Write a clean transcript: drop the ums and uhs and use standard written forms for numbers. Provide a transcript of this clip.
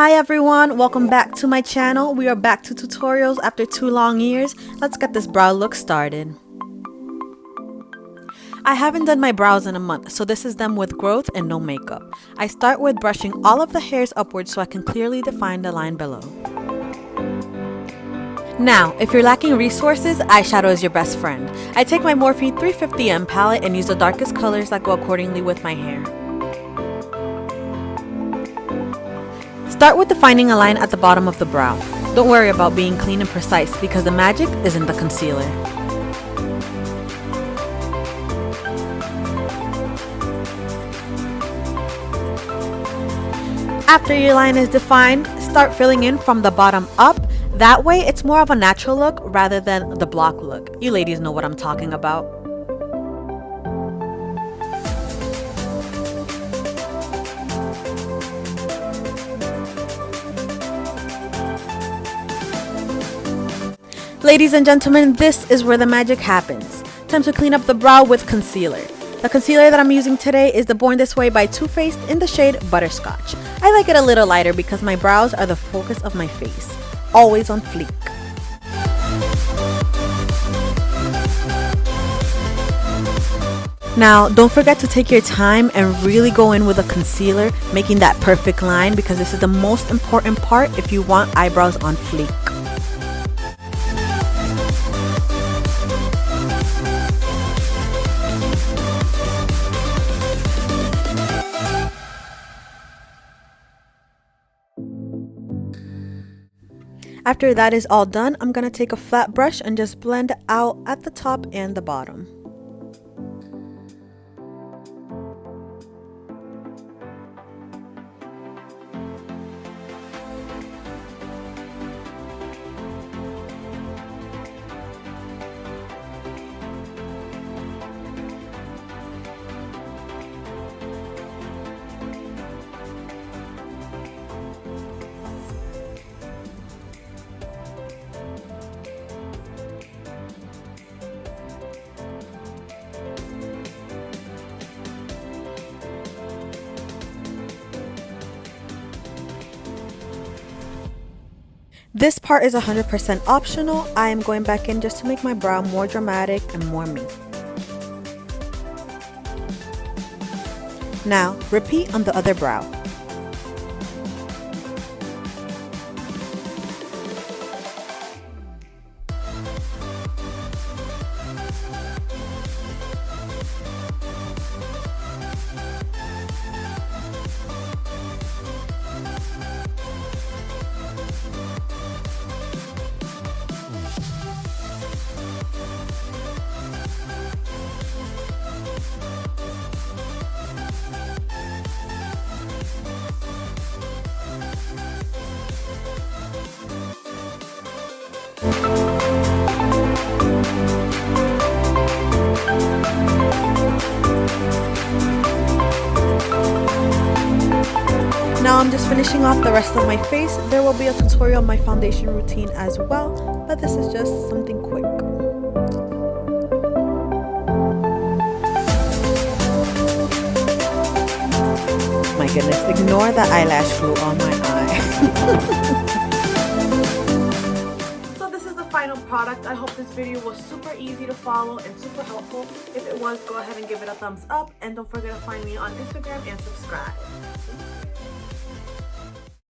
Hi everyone, welcome back to my channel. We are back to tutorials after 2 long years. Let's get this brow look started. I haven't done my brows in a month, so this is them with growth and no makeup. I start with brushing all of the hairs upwards so I can clearly define the line below. Now, if you're lacking resources, eyeshadow is your best friend. I take my Morphe 350M palette and use the darkest colors that go accordingly with my hair. Start with defining a line at the bottom of the brow. Don't worry about being clean and precise because the magic is in the concealer. After your line is defined, start filling in from the bottom up. That way it's more of a natural look rather than the block look. You ladies know what I'm talking about. Ladies and gentlemen, this is where the magic happens. Time to clean up the brow with concealer. The concealer that I'm using today is the Born This Way by Too Faced in the shade Butterscotch. I like it a little lighter because my brows are the focus of my face. Always on fleek. Now, don't forget to take your time and really go in with a concealer, making that perfect line because this is the most important part if you want eyebrows on fleek. After that is all done, I'm going to take a flat brush and just blend out at the top and the bottom. This part is 100% optional. I am going back in just to make my brow more dramatic and more me. Now, repeat on the other brow. Now I'm just finishing off the rest of my face. There will be a tutorial on my foundation routine as well, but this is just something quick. My goodness, ignore the eyelash glue on my eye. So this is the final product. I hope this video was super easy to follow and super helpful. If it was, go ahead and give it a thumbs up, and don't forget to find me on Instagram and subscribe.